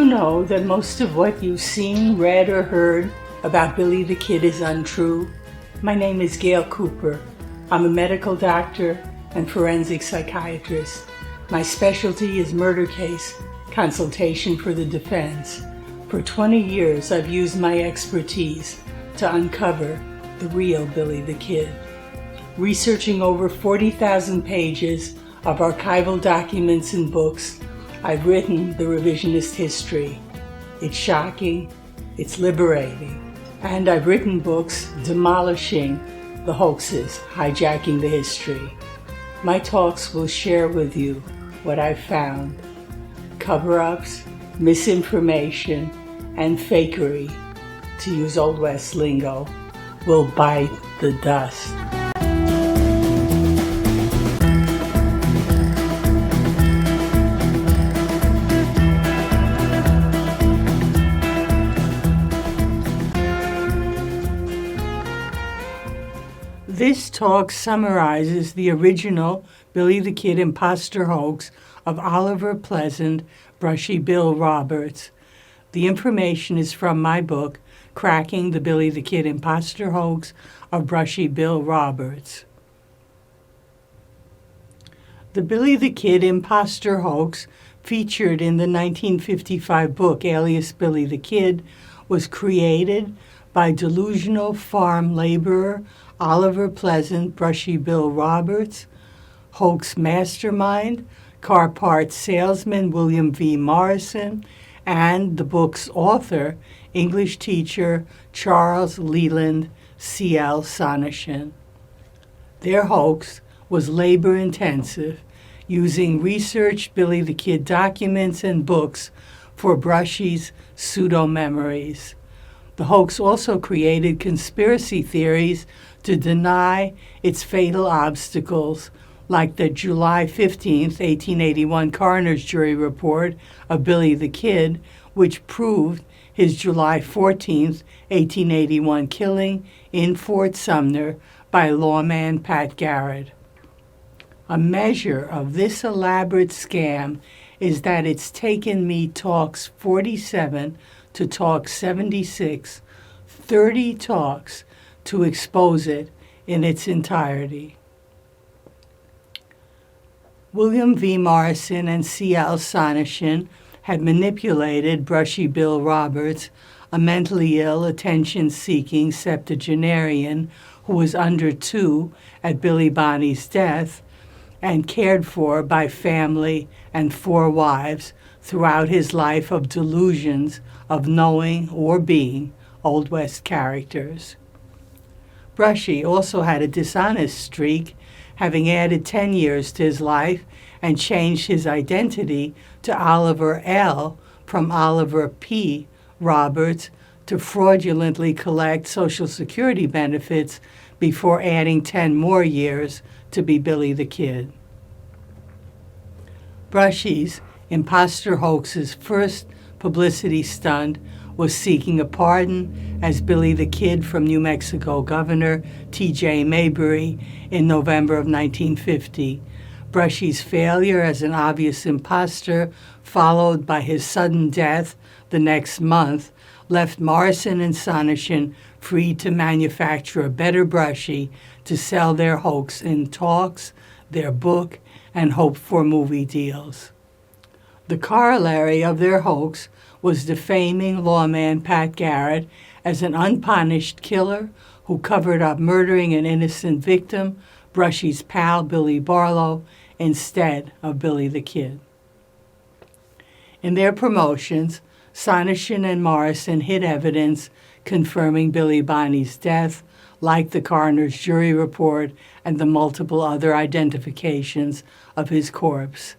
know that most of what you've seen, read, or heard about Billy the Kid is untrue? My name is Gail Cooper. I'm a medical doctor and forensic psychiatrist. My specialty is murder case consultation for the defense. For 20 years, I've used my expertise to uncover the real Billy the Kid. Researching over 40,000 pages of archival documents and books, I've written the revisionist history. It's shocking, it's liberating, and I've written books demolishing the hoaxes, hijacking the history. My talks will share with you what I've found. Cover-ups, misinformation, and fakery, to use Old West lingo, will bite the dust. This talk summarizes the original Billy the Kid imposter hoax of Oliver Pleasant, Brushy Bill Roberts. The information is from my book, Cracking the Billy the Kid Imposter Hoax of Brushy Bill Roberts. The Billy the Kid imposter hoax, featured in the 1955 book Alias Billy the Kid, was created by delusional farm laborer Oliver Pleasant, Brushy Bill Roberts, hoax mastermind, car parts salesman WilliamVMorrison, and the book's author, English teacher Charles Leland C.L. Sonneshin. Their hoax was labor-intensive, using researched Billy the Kid documents and books for Brushy's pseudo-memories. The hoax also created conspiracy theories to deny its fatal obstacles, like the July 15, 1881 coroner's jury report of Billy the Kid, which proved his July 14, 1881 killing in Fort Sumner by lawman Pat Garrett. A measure of this elaborate scam is that it's taken me talks 47 to talk 76, 30 talks to expose it in its entirety. WilliamVMorrison and C.L. Sonneshin had manipulated Brushy Bill Roberts, a mentally ill, attention-seeking septuagenarian who was under 2 at Billy Bonney's death and cared for by family and 4 wives throughout his life of delusions of knowing or being Old West characters. Brushy also had a dishonest streak, having added 10 years to his life and changed his identity to Oliver L. from Oliver P. Roberts to fraudulently collect Social Security benefits before adding 10 more years to be Billy the Kid. Brushy's imposter hoax's first publicity stunt was seeking a pardon as Billy the Kid from New Mexico Governor T.J. Mayberry in November of 1950. Brushy's failure as an obvious imposter, followed by his sudden death the next month, left Morrison and Sonneshin free to manufacture a better Brushy to sell their hoax in talks, their book, and hope for movie deals. The corollary of their hoax was defaming lawman Pat Garrett as an unpunished killer who covered up murdering an innocent victim, Brushy's pal Billy Barlow, instead of Billy the Kid. In their promotions, Sonneshin and Morrison hid evidence confirming Billy Bonney's death, like the coroner's jury report and the multiple other identifications of his corpse.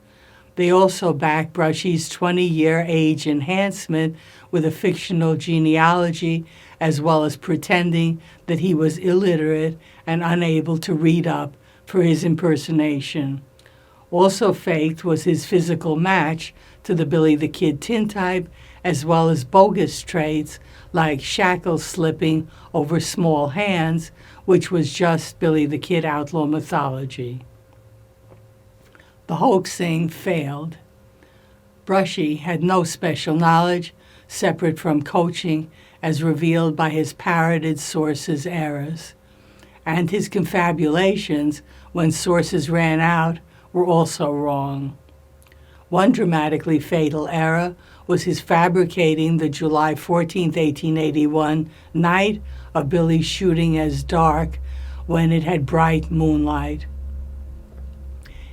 They also backed Brushy's 20-year age enhancement with a fictional genealogy, as well as pretending that he was illiterate and unable to read up for his impersonation. Also faked was his physical match to the Billy the Kid tintype, as well as bogus traits like shackles slipping over small hands, which was just Billy the Kid outlaw mythology. The hoaxing failed. Brushy had no special knowledge separate from coaching as revealed by his parroted sources' errors. And his confabulations, when sources ran out, were also wrong. One dramatically fatal error was his fabricating the July 14, 1881 night of Billy's shooting as dark when it had bright moonlight.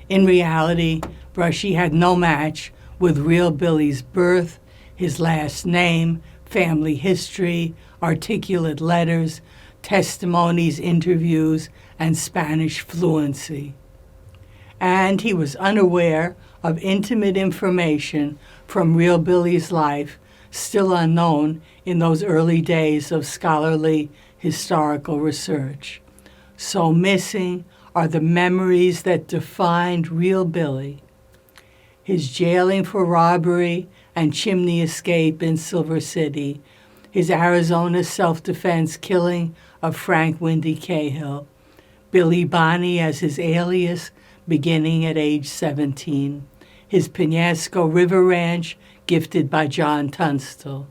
In reality, Brushy had no match with real Billy's birth, his last name, family history, articulate letters, testimonies, interviews, and Spanish fluency. And he was unaware of intimate information from real Billy's life, still unknown in those early days of scholarly historical research. So missing are the memories that defined real Billy. His jailing for robbery and chimney escape in Silver City, his Arizona self-defense killing of Frank Windy Cahill, Billy Bonney as his alias beginning at age 17, his Penasco River Ranch gifted by John Tunstall,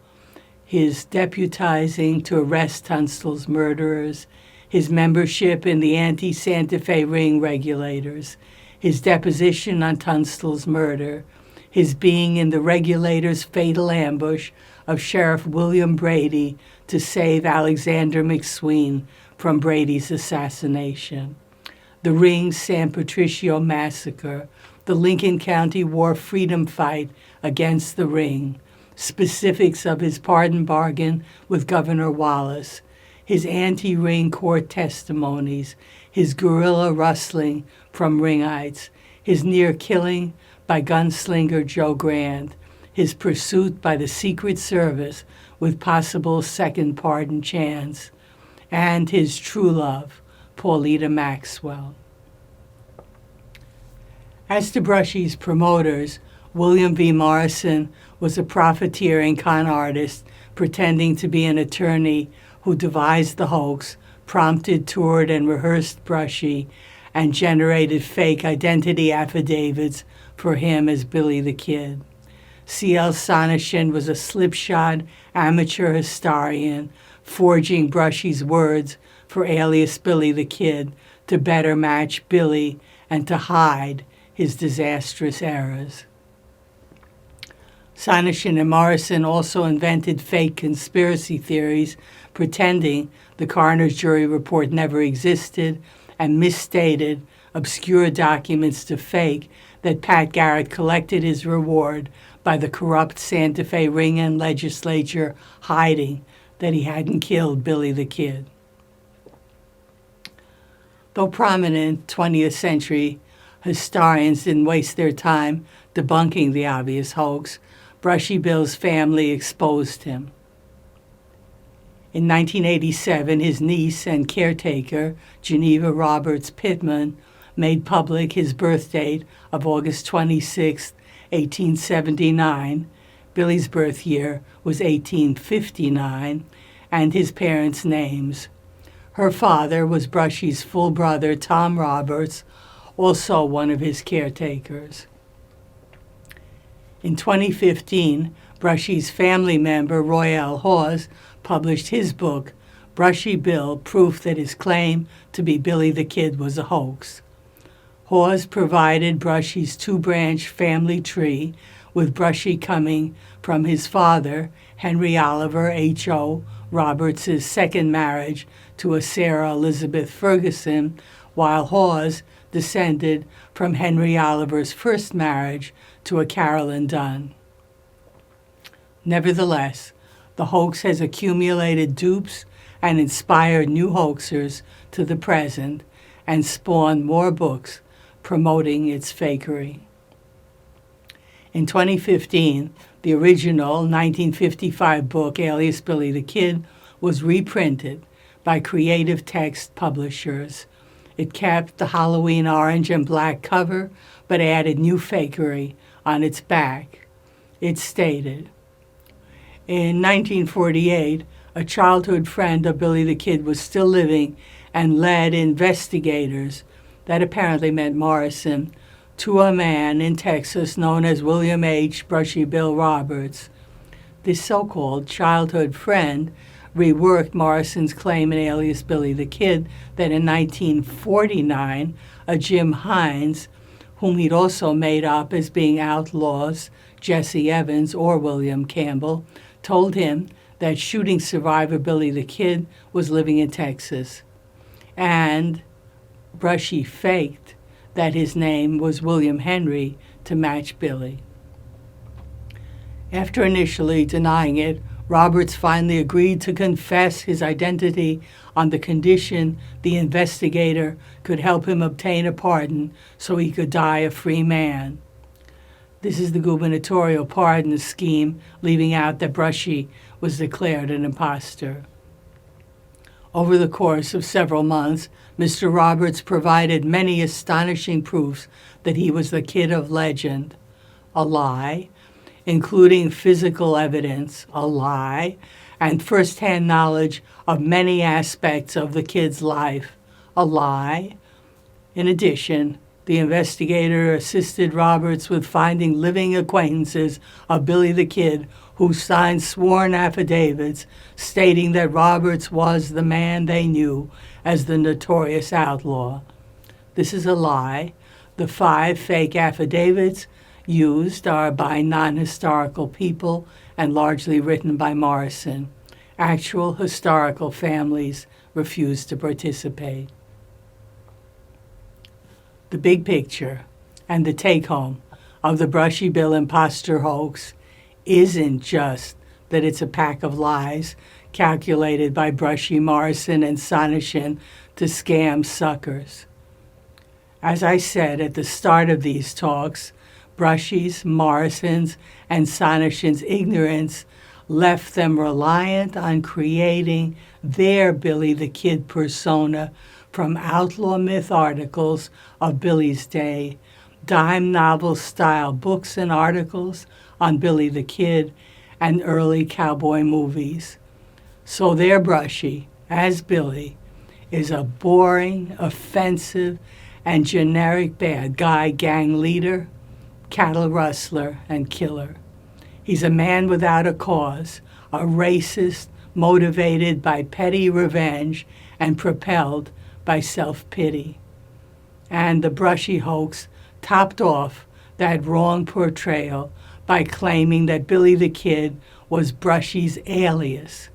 his deputizing to arrest Tunstall's murderers, his membership in the anti-Santa Fe ring regulators, his deposition on Tunstall's murder, his being in the regulators' fatal ambush of Sheriff William Brady to save Alexander McSween from Brady's assassination, the Ring's San Patricio massacre, the Lincoln County War freedom fight against the Ring, specifics of his pardon bargain with Governor Wallace, his anti-Ring court testimonies, his guerrilla rustling from Ringites, his near killing by gunslinger Joe Grant, his pursuit by the Secret Service with possible second pardon chance, and his true love, Paulita Maxwell. As to Brushy's promoters, WilliamVMorrison was a profiteering con artist pretending to be an attorney who devised the hoax, prompted, toured, and rehearsed Brushy, and generated fake identity affidavits for him as Billy the Kid. C.L. Sonneshin was a slipshod amateur historian, forging Brushy's words for alias Billy the Kid to better match Billy and to hide his disastrous errors. Sonneshin and Morrison also invented fake conspiracy theories, pretending the coroner's jury report never existed, and misstated obscure documents to fake that Pat Garrett collected his reward by the corrupt Santa Fe Ring and legislature hiding that he hadn't killed Billy the Kid. Though prominent 20th century historians didn't waste their time debunking the obvious hoax, Brushy Bill's family exposed him. In 1987, his niece and caretaker, Geneva Roberts Pittman, made public his birth date of August 26, 1879. Billy's birth year was 1859, and his parents' names. Her father was Brushy's full brother, Tom Roberts, also one of his caretakers. In 2015, Brushy's family member, Royale Hawes, published his book, Brushy Bill, Proof That His Claim to Be Billy the Kid Was a Hoax. Hawes provided Brushy's two-branch family tree, with Brushy coming from his father, Henry Oliver H.O. Roberts' second marriage to a Sarah Elizabeth Ferguson, while Hawes descended from Henry Oliver's first marriage to a Carolyn Dunn. Nevertheless, the hoax has accumulated dupes and inspired new hoaxers to the present and spawned more books promoting its fakery. In 2015, the original 1955 book, alias Billy the Kid, was reprinted by Creative Text Publishers. It kept the Halloween orange and black cover, but added new fakery on its back. It stated, in 1948, a childhood friend of Billy the Kid was still living and led investigators, that apparently meant Morrison, to a man in Texas known as William H. Brushy Bill Roberts. This so-called childhood friend reworked Morrison's claim in Alias Billy the Kid that in 1949, a Jim Hines, whom he'd also made up as being outlaws, Jesse Evans or William Campbell, told him that shooting survivor Billy the Kid was living in Texas. And Brushy faked that his name was William Henry to match Billy. After initially denying it, Roberts finally agreed to confess his identity on the condition the investigator could help him obtain a pardon so he could die a free man. This is the gubernatorial pardon scheme, leaving out that Brushy was declared an imposter. Over the course of several months, Mr. Roberts provided many astonishing proofs that he was the kid of legend. A lie, including physical evidence, a lie, and first-hand knowledge of many aspects of the kid's life, a lie. In addition, the investigator assisted Roberts with finding living acquaintances of Billy the Kid who signed sworn affidavits stating that Roberts was the man they knew as the notorious outlaw. This is a lie. The 5 fake affidavits used are by non-historical people and largely written by Morrison. Actual historical families refused to participate. The big picture and the take-home of the Brushy Bill imposter hoax isn't just that it's a pack of lies calculated by Brushy, Morrison, and Sonishin to scam suckers. As I said at the start of these talks, Brushy's, Morrison's, and Sonishin's ignorance left them reliant on creating their Billy the Kid persona from outlaw myth articles of Billy's day, dime novel-style books and articles on Billy the Kid, and early cowboy movies. So their Brushy, as Billy, is a boring, offensive, and generic bad guy gang leader, cattle rustler, and killer. He's a man without a cause, a racist motivated by petty revenge and propelled by self-pity. And the Brushy hoax topped off that wrong portrayal by claiming that Billy the Kid was Brushy's alias.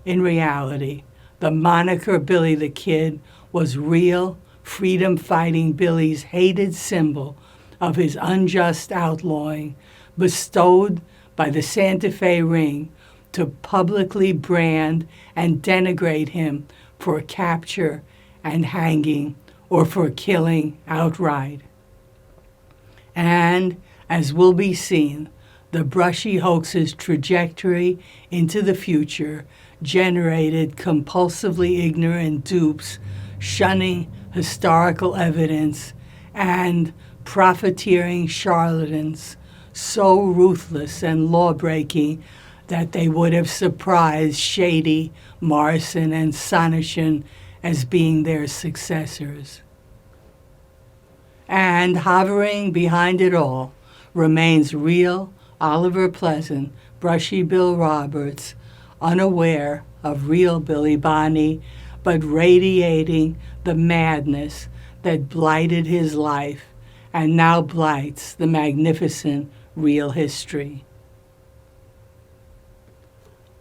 In reality, the moniker Billy the Kid was real, freedom-fighting Billy's hated symbol of his unjust outlawing, bestowed by the Santa Fe Ring to publicly brand and denigrate him for capture and hanging or for killing outright. And, as will be seen, the Brushy hoax's trajectory into the future generated compulsively ignorant dupes shunning historical evidence and profiteering charlatans so ruthless and law-breaking that they would have surprised Shady, Morrison, and Sonishin as being their successors. And hovering behind it all remains real Oliver Pleasant, Brushy Bill Roberts, unaware of real Billy Bonney, but radiating the madness that blighted his life and now blights the magnificent real history.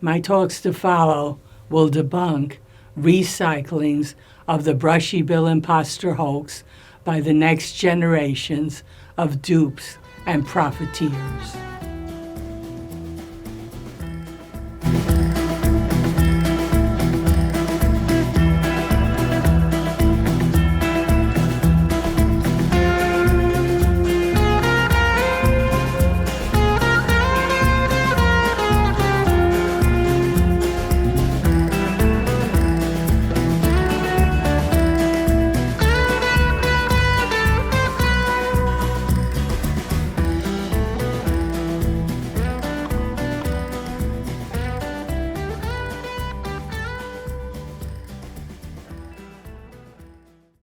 My talks to follow will debunk recyclings of the Brushy Bill imposter hoax by the next generations of dupes and profiteers.